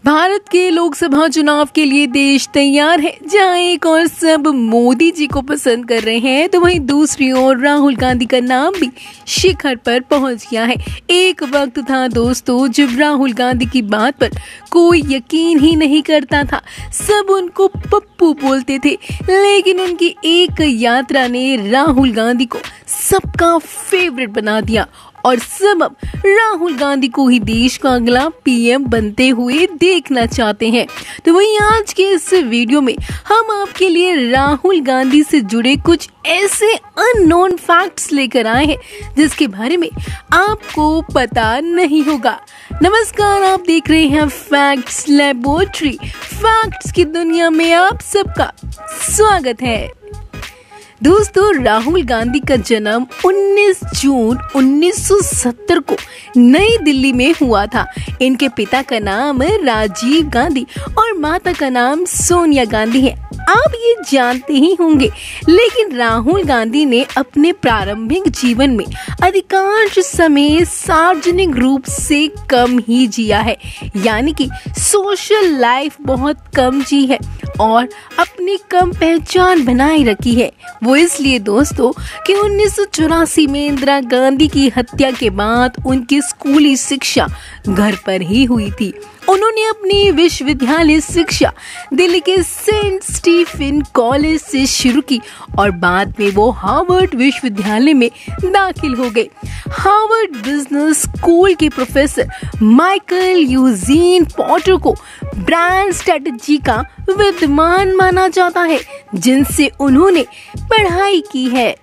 भारत के लोकसभा चुनाव के लिए देश तैयार है। जहां एक और सब मोदी जी को पसंद कर रहे हैं तो वहीं दूसरी ओर राहुल गांधी का नाम भी शिखर पर पहुंच गया है। एक वक्त था दोस्तों जब राहुल गांधी की बात पर कोई यकीन ही नहीं करता था, सब उनको पप्पू बोलते थे। लेकिन उनकी एक यात्रा ने राहुल गांधी को सबका फेवरेट बना दिया और सब अब राहुल गांधी को ही देश का अगला पीएम बनते हुए देखना चाहते हैं। तो वहीं आज के इस वीडियो में हम आपके लिए राहुल गांधी से जुड़े कुछ ऐसे अननोन फैक्ट्स लेकर आए हैं जिसके बारे में आपको पता नहीं होगा। नमस्कार, आप देख रहे हैं फैक्ट्स लैबोरेटरी। फैक्ट्स की दुनिया में आप सबका स्वागत है। दोस्तों, राहुल गांधी का जन्म 19 जून 1970 को नई दिल्ली में हुआ था। इनके पिता का नाम राजीव गांधी और माता का नाम सोनिया गांधी है। आप ये जानते ही होंगे, लेकिन राहुल गांधी ने अपने प्रारंभिक जीवन में अधिकांश समय सार्वजनिक रूप से कम ही जिया है, यानी कि सोशल लाइफ बहुत कम जी है और अपनी कम पहचान बनाए रखी है। वो इसलिए दोस्तों कि 1984 में इंदिरा गांधी की हत्या के बाद उनकी स्कूली शिक्षा घर पर ही हुई थी। उन्होंने अपनी विश्वविद्यालय शिक्षा दिल्ली के सेंट स्टीफन कॉलेज से शुरू की और बाद में वो हार्वर्ड विश्वविद्यालय में दाखिल हो गए। हार्वर्ड बिजनेस स्कूल के प्रोफेसर माइकल यूजीन पॉटर को ब्रांड स्ट्रेटजी का विद्वान माना जाता है, जिनसे उन्होंने पढ़ाई की है।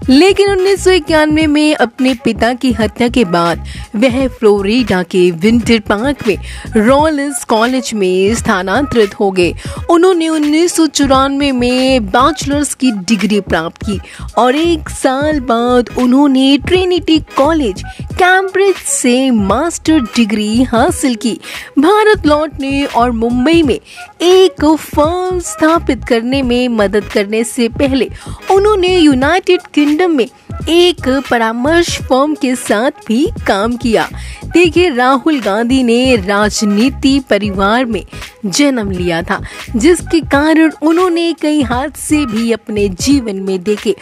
लेकिन 1991 में अपने पिता की हत्या के बाद वह फ्लोरिडा के विंटर पार्क में रॉलिंस कॉलेज में स्थानांतरित हो गए। उन्होंने 1994 में बैचलर्स की डिग्री प्राप्त की और एक साल बाद उन्होंने ट्रिनिटी कॉलेज कैम्ब्रिज से मास्टर डिग्री हासिल की। भारत लौटने और मुंबई में एक फर्म स्थापित करने में मदद करने से पहले उन्होंने यूनाइटेड किंगडम में एक परामर्श फर्म के साथ भी काम किया। देखिए, राहुल गांधी ने राजनीति परिवार में जन्म लिया था, जिसके कारण उन्होंने कई हादसे भी अपने जीवन में देखे।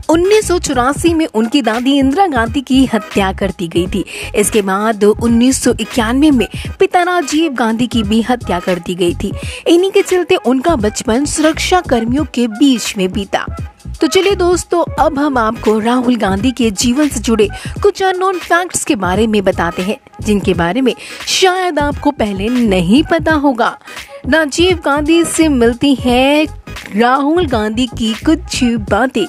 1984 में उनकी दादी इंदिरा गांधी की हत्या कर दी गई थी। इसके बाद 1991 में पिता राजीव गांधी की भी हत्या कर दी गई थी। इन्हीं के चलते उनका बचपन सुरक्षा कर्मियों के बीच में बीता। तो चलिए दोस्तों, अब हम आपको राहुल गांधी के जीवन से जुड़े कुछ अननोन फैक्ट्स के बारे में बताते हैं, जिनके बारे में शायद आपको पहले नहीं पता होगा। राजीव गांधी से मिलती है राहुल गांधी की कुछ बातें।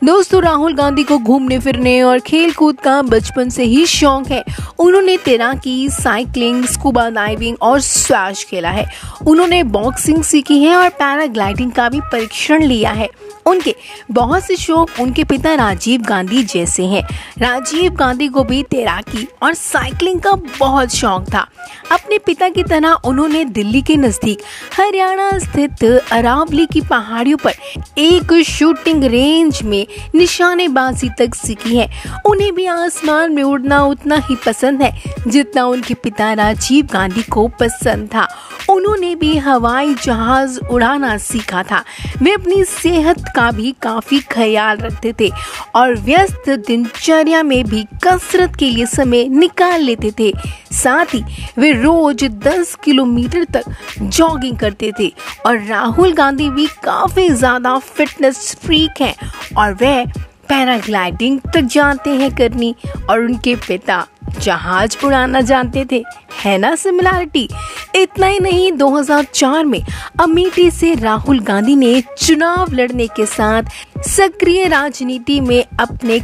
दोस्तों, राहुल गांधी को घूमने फिरने और खेल कूद का बचपन से ही शौक है। उन्होंने तैराकी, साइकिलिंग, स्कूबा डाइविंग और स्क्वैश खेला है। उन्होंने बॉक्सिंग सीखी है और पैराग्लाइडिंग का भी परीक्षण लिया है। उनके बहुत से शौक उनके पिता राजीव गांधी जैसे हैं। राजीव गांधी को भी तैराकी और साइकिलिंग का बहुत शौक था। अपने पिता की तरह उन्होंने दिल्ली के नजदीक हरियाणा स्थित अरावली की पहाड़ियों पर एक शूटिंग रेंज में निशानेबाजी तक सीखी है। उन्हें भी आसमान में उड़ना उतना ही पसंद है जितना उनके पिता राजीव गांधी को पसंद था। उन्होंने भी हवाई जहाज उड़ाना सीखा था। वे अपनी सेहत का भी काफी ख्याल रखते थे और व्यस्त दिनचर्या में भी कसरत के लिए समय निकाल लेते थे। साथ ही वे रोज 10 किलोमीटर तक जॉगिंग करते थे। और राहुल गांधी भी काफी ज्यादा फिटनेस फ्रीक हैं और वे पैराग्लाइडिंग तक जानते हैं करनी और उनके पिता जहाज उड़ाना जानते थे। है ना सिमिलैरिटी? इतना ही नहीं, 2004 में अमेठी से राहुल गांधी ने चुनाव लड़ने के साथ सक्रिय राजनीति में अपने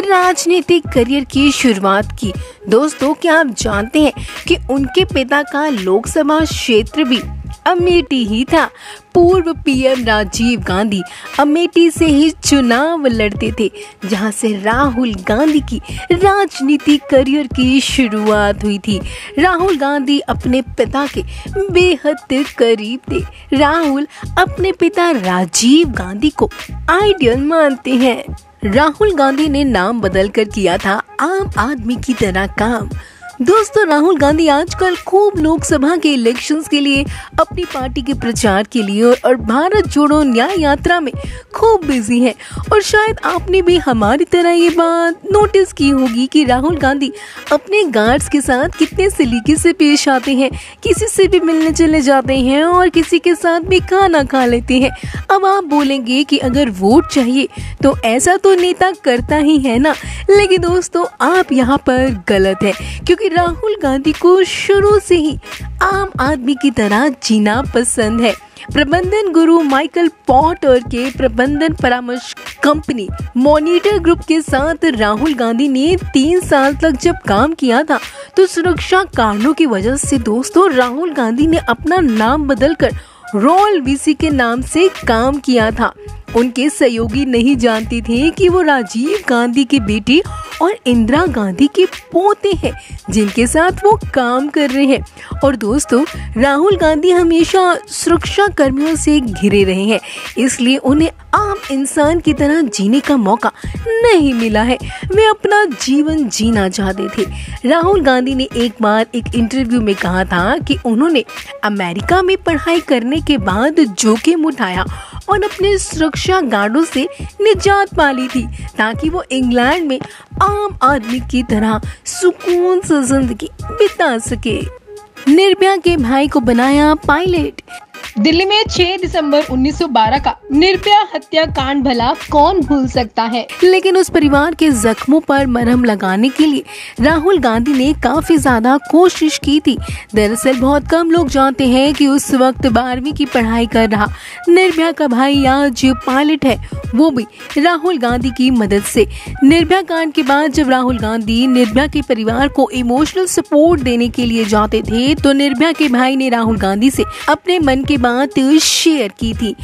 राजनीतिक करियर की शुरुआत की। दोस्तों, क्या आप जानते हैं कि उनके पिता का लोकसभा क्षेत्र भी अमेठी ही था। पूर्व पीएम राजीव गांधी अमेठी से ही चुनाव लड़ते थे, जहां से राहुल गांधी की राजनीतिक करियर की शुरुआत हुई थी। राहुल गांधी अपने पिता के बेहद करीब थे। राहुल अपने पिता राजीव गांधी को आइडियल मानते हैं। राहुल गांधी ने नाम बदलकर किया था आम आदमी की तरह काम। दोस्तों, राहुल गांधी आजकल खूब लोकसभा के इलेक्शंस के लिए, अपनी पार्टी के प्रचार के लिए और भारत जोड़ो न्याय यात्रा में खूब बिजी हैं। और शायद आपने भी हमारी तरह ये बात नोटिस की होगी कि राहुल गांधी अपने गार्ड्स के साथ कितने सलीके से पेश आते हैं, किसी से भी मिलने चले जाते हैं और किसी के साथ भी खाना खा लेते हैं। अब आप बोलेंगे कि अगर वोट चाहिए तो ऐसा तो नेता करता ही है ना, लेकिन दोस्तों आप यहाँ पर गलत है, क्योंकि राहुल गांधी को शुरू से ही आम आदमी की तरह जीना पसंद है। प्रबंधन गुरु माइकल पॉटर के प्रबंधन परामर्श कंपनी मॉनिटर ग्रुप के साथ राहुल गांधी ने 3 साल तक जब काम किया था, तो सुरक्षा कारणों की वजह से दोस्तों राहुल गांधी ने अपना नाम बदलकर रोल वीसी के नाम से काम किया था। उनके सहयोगी नहीं जानते थे कि वो राजीव गांधी की बेटी और इंदिरा गांधी के पोते हैं जिनके साथ वो काम कर रहे हैं। और दोस्तों, राहुल गांधी हमेशा सुरक्षा कर्मियों से घिरे रहे हैं, इसलिए उन्हें आम इंसान की तरह जीने का मौका नहीं मिला है। वे अपना जीवन जीना चाहते थे। राहुल गांधी ने एक बार एक इंटरव्यू में कहा था कि उन्होंने अमेरिका में पढ़ाई करने के बाद जोखिम उठाया और अपने सुरक्षा गार्डों से निजात पा ली थी ताकि वो इंग्लैंड में आम आदमी की तरह सुकून से जिंदगी बिता सके। निर्भया के भाई को बनाया पायलट। दिल्ली में 6 दिसंबर 1912 का निर्भया हत्याकांड भला कौन भूल सकता है, लेकिन उस परिवार के जख्मों पर मरहम लगाने के लिए राहुल गांधी ने काफी ज्यादा कोशिश की थी। दरअसल बहुत कम लोग जानते हैं कि उस वक्त 12वीं की पढ़ाई कर रहा निर्भया का भाई आज पायलट है, वो भी राहुल गांधी की मदद से। निर्भया कांड के बाद जब राहुल गांधी निर्भया के परिवार को इमोशनल सपोर्ट देने के लिए जाते थे, तो निर्भया के भाई ने राहुल गांधी से अपने मन की बात शेयर की थी।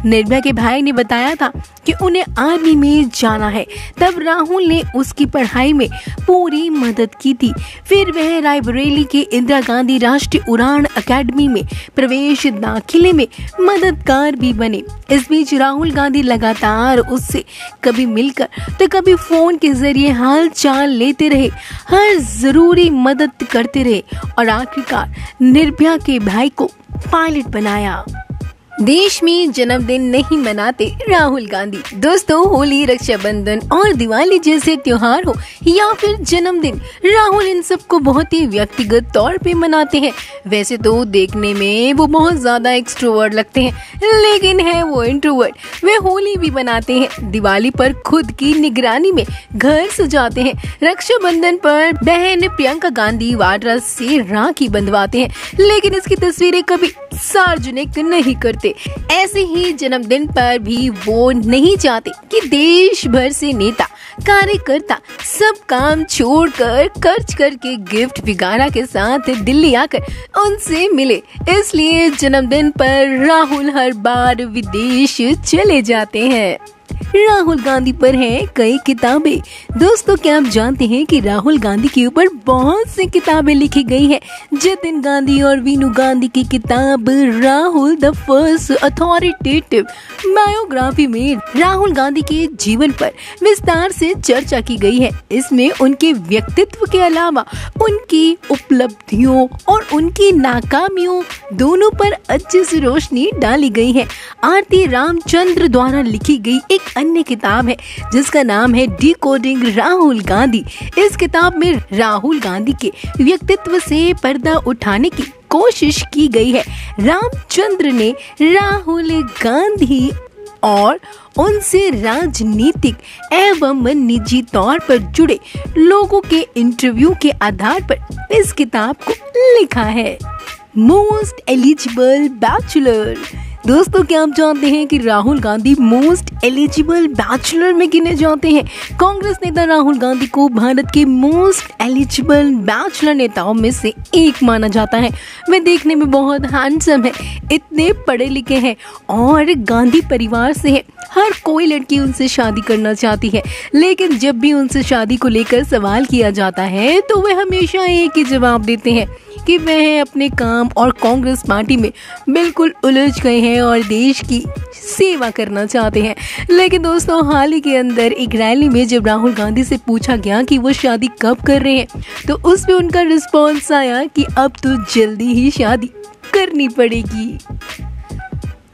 निर्भया के भाई ने बताया था कि उन्हें आर्मी में जाना है, तब राहुल ने उसकी पढ़ाई में पूरी मदद की थी। फिर वह रायबरेली के इंदिरा गांधी राष्ट्रीय उड़ान अकेडमी में प्रवेश दाखिले में मददगार भी बने। इस बीच राहुल गांधी लगातार उससे कभी मिलकर तो कभी फोन के जरिए हाल चाल लेते रहे, हर जरूरी मदद करते रहे और आखिरकार निर्भया के भाई को पायलट बनाया। देश में जन्मदिन नहीं मनाते राहुल गांधी। दोस्तों, होली, रक्षाबंधन और दिवाली जैसे त्योहार हो या फिर जन्मदिन, राहुल इन सबको बहुत ही व्यक्तिगत तौर पे मनाते हैं। वैसे तो देखने में वो बहुत ज्यादा एक्सट्रोवर्ट लगते हैं, लेकिन है वो इंट्रोवर्ट। वे होली भी मनाते हैं, दिवाली पर खुद की निगरानी में घर सजाते हैं, रक्षाबंधन पर बहन प्रियंका गांधी वाड्रा से राखी बंधवाते हैं, लेकिन इसकी तस्वीरें कभी सार्वजनिक नहीं करते। ऐसे ही जन्मदिन पर भी वो नहीं चाहते कि देश भर से नेता कार्यकर्ता सब काम छोड़कर खर्च करके गिफ्ट वगैरह के साथ दिल्ली आकर उनसे मिले। इसलिए जन्मदिन पर राहुल हर बार विदेश चले जाते हैं। राहुल गांधी पर हैं कई किताबें। दोस्तों, क्या आप जानते हैं कि राहुल गांधी के ऊपर बहुत सी किताबें लिखी गई हैं। जतिन गांधी और वीनू गांधी की किताब Rahul the first authoritative biography में राहुल गांधी के जीवन पर विस्तार से चर्चा की गई है। इसमें उनके व्यक्तित्व के अलावा उनकी उपलब्धियों और उनकी नाकामियों दोनों पर अच्छी सी रोशनी डाली गई है। आरती रामचंद्र द्वारा लिखी गई एक अन्य किताब है जिसका नाम है डिकोडिंग राहुल गांधी। इस किताब में राहुल गांधी के व्यक्तित्व से पर्दा उठाने की कोशिश की गई है। रामचंद्र ने राहुल गांधी और उनसे राजनीतिक एवं निजी तौर पर जुड़े लोगों के इंटरव्यू के आधार पर इस किताब को लिखा है। Most eligible bachelor. दोस्तों, क्या आप जानते हैं कि Rahul Gandhi most eligible bachelor में गिने जाते हैं। कांग्रेस नेता राहुल गांधी को भारत के मोस्ट एलिजिबल बैचलर नेताओं में से एक माना जाता है। वे देखने में बहुत हैंडसम है, इतने पढ़े लिखे हैं और गांधी परिवार से है। हर कोई लड़की उनसे शादी करना चाहती है, लेकिन जब भी उनसे शादी को लेकर सवाल किया जाता है तो वे हमेशा एक ही जवाब देते हैं कि वह अपने काम और कांग्रेस पार्टी में बिल्कुल उलझ गए हैं और देश की सेवा करना चाहते हैं। लेकिन दोस्तों, हाल ही के अंदर एक रैली में जब राहुल गांधी से पूछा गया कि वो शादी कब कर रहे हैं, तो उस पे उनका रिस्पॉन्स आया कि अब तो जल्दी ही शादी करनी पड़ेगी।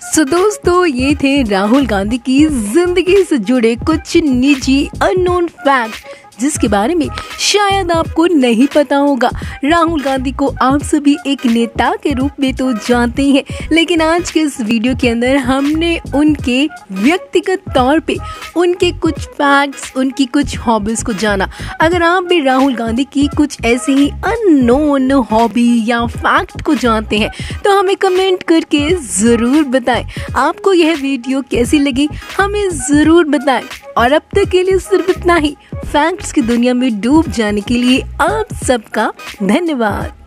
सो दोस्तों, ये थे राहुल गांधी की जिंदगी से जुड़े कुछ निजी अननोन फैक्ट जिसके बारे में शायद आपको नहीं पता होगा। राहुल गांधी को आप सभी एक नेता के रूप में तो जानते ही हैं, लेकिन आज के इस वीडियो के अंदर हमने उनके व्यक्तिगत तौर पे उनके कुछ फैक्ट्स, उनकी कुछ हॉबीज को जाना। अगर आप भी राहुल गांधी की कुछ ऐसी ही अननोन हॉबी या फैक्ट को जानते हैं तो हमें कमेंट करके ज़रूर बताएं। आपको यह वीडियो कैसी लगी हमें ज़रूर बताएं। और अब तक के लिए सिर्फ इतना ही। फैक्ट्स की दुनिया में डूब जाने के लिए आप सबका धन्यवाद।